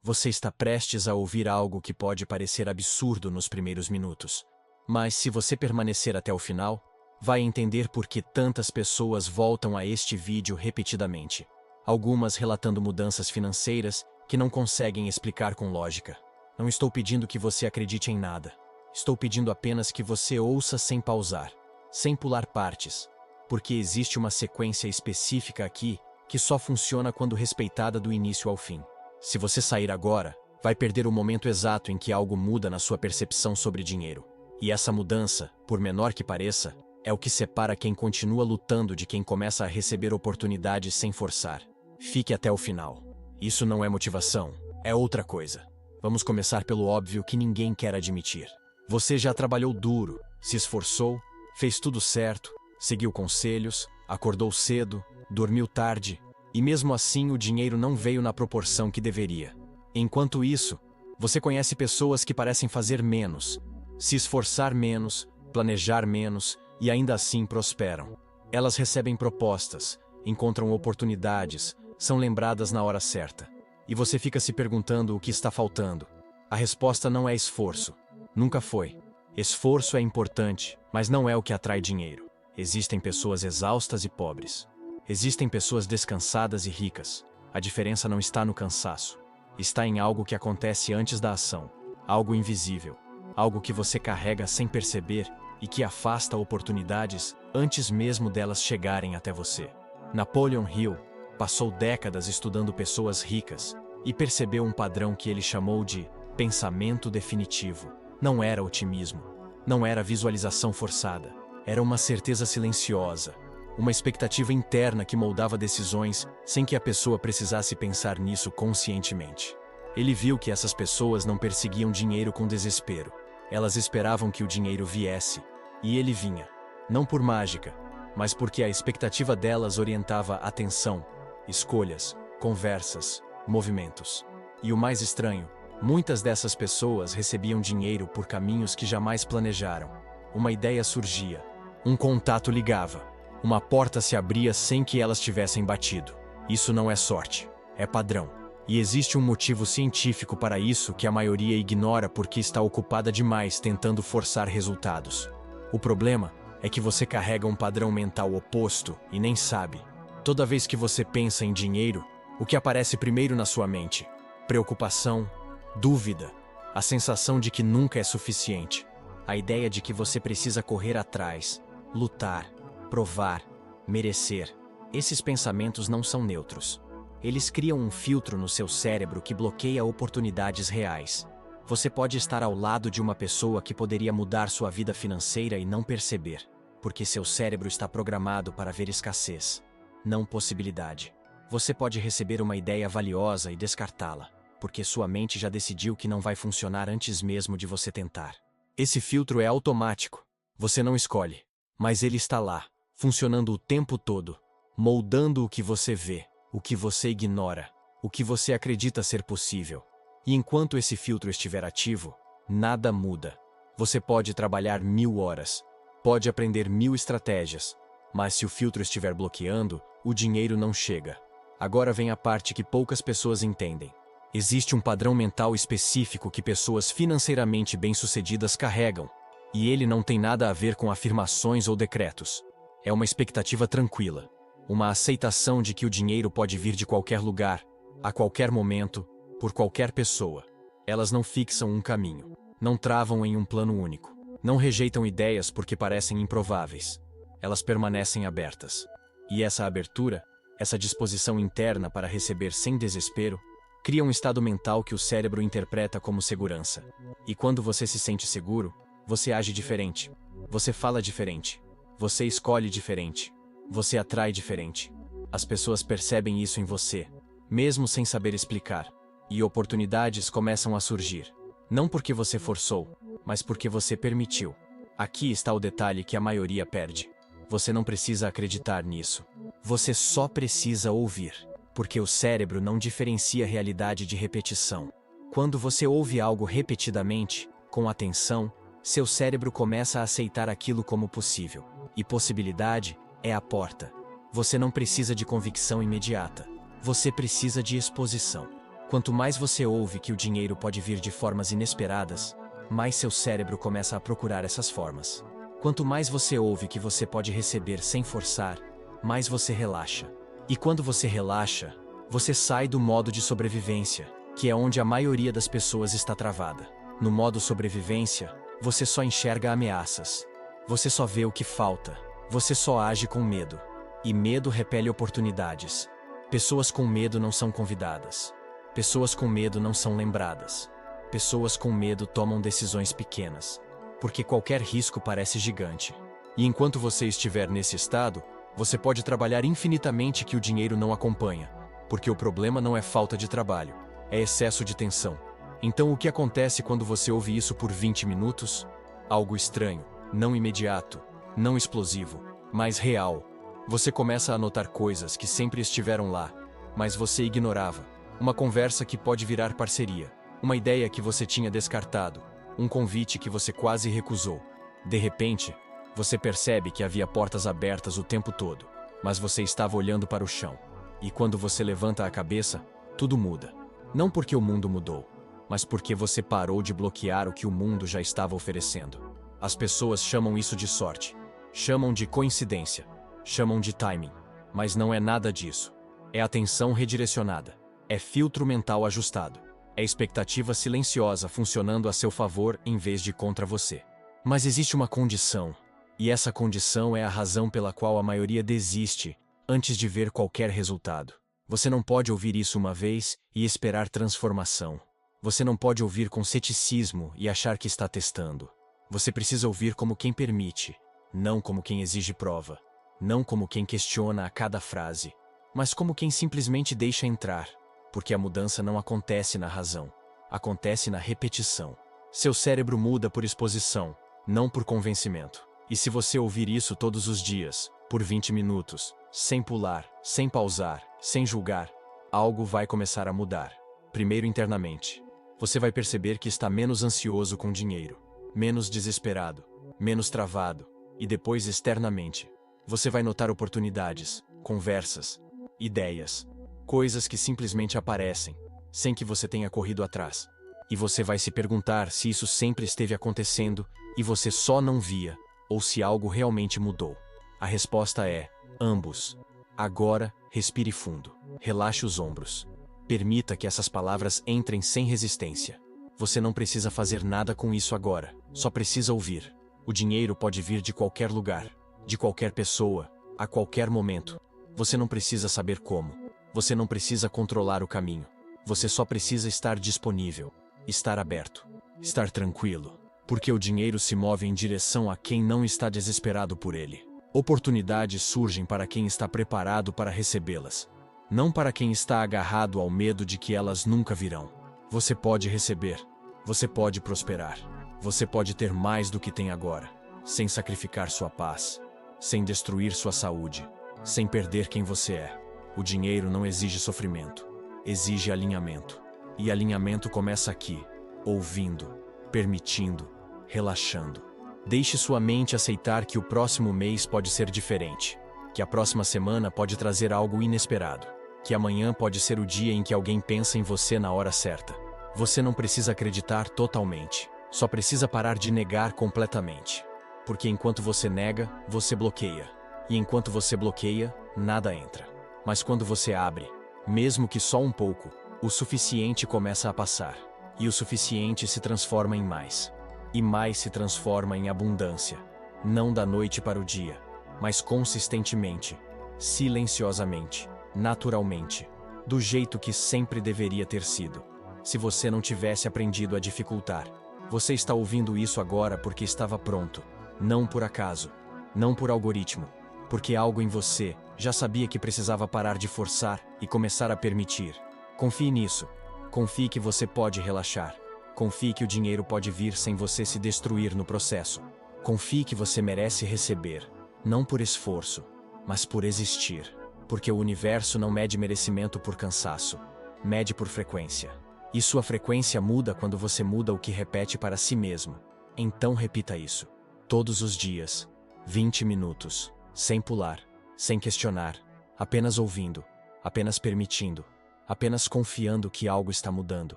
Você está prestes a ouvir algo que pode parecer absurdo nos primeiros minutos. Mas se você permanecer até o final, vai entender por que tantas pessoas voltam a este vídeo repetidamente. Algumas relatando mudanças financeiras que não conseguem explicar com lógica. Não estou pedindo que você acredite em nada. Estou pedindo apenas que você ouça sem pausar, sem pular partes, porque existe uma sequência específica aqui que só funciona quando respeitada do início ao fim. Se você sair agora, vai perder o momento exato em que algo muda na sua percepção sobre dinheiro. E essa mudança, por menor que pareça, é o que separa quem continua lutando de quem começa a receber oportunidades sem forçar. Fique até o final. Isso não é motivação, é outra coisa. Vamos começar pelo óbvio que ninguém quer admitir. Você já trabalhou duro, se esforçou, fez tudo certo, seguiu conselhos, acordou cedo, dormiu tarde, e mesmo assim o dinheiro não veio na proporção que deveria. Enquanto isso, você conhece pessoas que parecem fazer menos, se esforçar menos, planejar menos e ainda assim prosperam. Elas recebem propostas, encontram oportunidades, são lembradas na hora certa. E você fica se perguntando o que está faltando. A resposta não é esforço. Nunca foi. Esforço é importante, mas não é o que atrai dinheiro. Existem pessoas exaustas e pobres. Existem pessoas descansadas e ricas. A diferença não está no cansaço. Está em algo que acontece antes da ação. Algo invisível. Algo que você carrega sem perceber e que afasta oportunidades antes mesmo delas chegarem até você. Napoleon Hill passou décadas estudando pessoas ricas e percebeu um padrão que ele chamou de pensamento definitivo. Não era otimismo. Não era visualização forçada. Era uma certeza silenciosa. Uma expectativa interna que moldava decisões sem que a pessoa precisasse pensar nisso conscientemente. Ele viu que essas pessoas não perseguiam dinheiro com desespero. Elas esperavam que o dinheiro viesse. E ele vinha. Não por mágica, mas porque a expectativa delas orientava atenção, escolhas, conversas, movimentos. E o mais estranho, muitas dessas pessoas recebiam dinheiro por caminhos que jamais planejaram. Uma ideia surgia. Um contato ligava. Uma porta se abria sem que elas tivessem batido. Isso não é sorte, é padrão. E existe um motivo científico para isso que a maioria ignora porque está ocupada demais tentando forçar resultados. O problema é que você carrega um padrão mental oposto e nem sabe. Toda vez que você pensa em dinheiro, o que aparece primeiro na sua mente? Preocupação, dúvida, a sensação de que nunca é suficiente. A ideia de que você precisa correr atrás, lutar, provar, merecer. Esses pensamentos não são neutros. Eles criam um filtro no seu cérebro que bloqueia oportunidades reais. Você pode estar ao lado de uma pessoa que poderia mudar sua vida financeira e não perceber, porque seu cérebro está programado para ver escassez, não possibilidade. Você pode receber uma ideia valiosa e descartá-la, porque sua mente já decidiu que não vai funcionar antes mesmo de você tentar. Esse filtro é automático. Você não escolhe, mas ele está lá, funcionando o tempo todo, moldando o que você vê, o que você ignora, o que você acredita ser possível. E enquanto esse filtro estiver ativo, nada muda. Você pode trabalhar 1000 horas, pode aprender 1000 estratégias, mas se o filtro estiver bloqueando, o dinheiro não chega. Agora vem a parte que poucas pessoas entendem. Existe um padrão mental específico que pessoas financeiramente bem-sucedidas carregam, e ele não tem nada a ver com afirmações ou decretos. É uma expectativa tranquila, uma aceitação de que o dinheiro pode vir de qualquer lugar, a qualquer momento, por qualquer pessoa. Elas não fixam um caminho, não travam em um plano único, não rejeitam ideias porque parecem improváveis. Elas permanecem abertas. E essa abertura, essa disposição interna para receber sem desespero, cria um estado mental que o cérebro interpreta como segurança. E quando você se sente seguro, você age diferente, você fala diferente, você escolhe diferente, você atrai diferente. As pessoas percebem isso em você, mesmo sem saber explicar. E oportunidades começam a surgir. Não porque você forçou, mas porque você permitiu. Aqui está o detalhe que a maioria perde. Você não precisa acreditar nisso. Você só precisa ouvir. Porque o cérebro não diferencia realidade de repetição. Quando você ouve algo repetidamente, com atenção, seu cérebro começa a aceitar aquilo como possível. E possibilidade é a porta. Você não precisa de convicção imediata. Você precisa de exposição. Quanto mais você ouve que o dinheiro pode vir de formas inesperadas, mais seu cérebro começa a procurar essas formas. Quanto mais você ouve que você pode receber sem forçar, mais você relaxa. E quando você relaxa, você sai do modo de sobrevivência, que é onde a maioria das pessoas está travada. No modo sobrevivência, você só enxerga ameaças. Você só vê o que falta. Você só age com medo. E medo repele oportunidades. Pessoas com medo não são convidadas. Pessoas com medo não são lembradas. Pessoas com medo tomam decisões pequenas, porque qualquer risco parece gigante. E enquanto você estiver nesse estado, você pode trabalhar infinitamente que o dinheiro não acompanha, porque o problema não é falta de trabalho, é excesso de tensão. Então o que acontece quando você ouve isso por 20 minutos? Algo estranho, não imediato, não explosivo, mas real. Você começa a notar coisas que sempre estiveram lá, mas você ignorava. Uma conversa que pode virar parceria. Uma ideia que você tinha descartado, um convite que você quase recusou. De repente, você percebe que havia portas abertas o tempo todo, mas você estava olhando para o chão. E quando você levanta a cabeça, tudo muda. Não porque o mundo mudou, mas porque você parou de bloquear o que o mundo já estava oferecendo. As pessoas chamam isso de sorte, chamam de coincidência, chamam de timing, mas não é nada disso. É atenção redirecionada, é filtro mental ajustado. É expectativa silenciosa funcionando a seu favor em vez de contra você. Mas existe uma condição, e essa condição é a razão pela qual a maioria desiste antes de ver qualquer resultado. Você não pode ouvir isso uma vez e esperar transformação. Você não pode ouvir com ceticismo e achar que está testando. Você precisa ouvir como quem permite, não como quem exige prova, não como quem questiona a cada frase, mas como quem simplesmente deixa entrar. Porque a mudança não acontece na razão, acontece na repetição. Seu cérebro muda por exposição, não por convencimento. E se você ouvir isso todos os dias, por 20 minutos, sem pular, sem pausar, sem julgar, algo vai começar a mudar. Primeiro internamente. Você vai perceber que está menos ansioso com dinheiro, menos desesperado, menos travado, e depois externamente. Você vai notar oportunidades, conversas, ideias. Coisas que simplesmente aparecem, sem que você tenha corrido atrás. E você vai se perguntar se isso sempre esteve acontecendo e você só não via, ou se algo realmente mudou. A resposta é: ambos. Agora, respire fundo. Relaxe os ombros. Permita que essas palavras entrem sem resistência. Você não precisa fazer nada com isso agora, só precisa ouvir. O dinheiro pode vir de qualquer lugar, de qualquer pessoa, a qualquer momento. Você não precisa saber como. Você não precisa controlar o caminho. Você só precisa estar disponível, estar aberto, estar tranquilo. Porque o dinheiro se move em direção a quem não está desesperado por ele. Oportunidades surgem para quem está preparado para recebê-las, não para quem está agarrado ao medo de que elas nunca virão. Você pode receber, você pode prosperar, você pode ter mais do que tem agora, sem sacrificar sua paz, sem destruir sua saúde, sem perder quem você é. O dinheiro não exige sofrimento, exige alinhamento. E alinhamento começa aqui, ouvindo, permitindo, relaxando. Deixe sua mente aceitar que o próximo mês pode ser diferente, que a próxima semana pode trazer algo inesperado, que amanhã pode ser o dia em que alguém pensa em você na hora certa. Você não precisa acreditar totalmente, só precisa parar de negar completamente. Porque enquanto você nega, você bloqueia. E enquanto você bloqueia, nada entra. Mas quando você abre, mesmo que só um pouco, o suficiente começa a passar. E o suficiente se transforma em mais. E mais se transforma em abundância. Não da noite para o dia, mas consistentemente, silenciosamente, naturalmente, do jeito que sempre deveria ter sido. Se você não tivesse aprendido a dificultar, você está ouvindo isso agora porque estava pronto. Não por acaso, não por algoritmo, porque algo em você já sabia que precisava parar de forçar e começar a permitir. Confie nisso. Confie que você pode relaxar. Confie que o dinheiro pode vir sem você se destruir no processo. Confie que você merece receber, não por esforço, mas por existir. Porque o universo não mede merecimento por cansaço, mede por frequência. E sua frequência muda quando você muda o que repete para si mesmo. Então repita isso. Todos os dias, 20 minutos, sem pular, sem questionar, apenas ouvindo, apenas permitindo. apenas confiando que algo está mudando,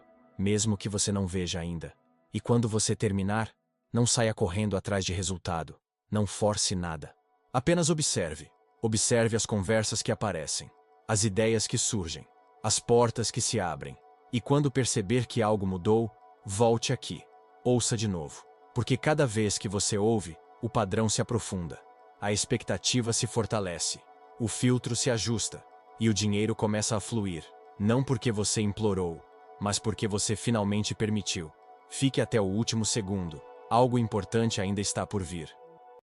mesmo que você não veja ainda. E quando você terminar, não saia correndo atrás de resultado, não force nada. Apenas observe. Observe as conversas que aparecem, as ideias que surgem, as portas que se abrem. E quando perceber que algo mudou, volte aqui. Ouça de novo. Porque cada vez que você ouve, o padrão se aprofunda. A expectativa se fortalece. O filtro se ajusta. E o dinheiro começa a fluir. Não porque você implorou, mas porque você finalmente permitiu. Fique até o último segundo. Algo importante ainda está por vir.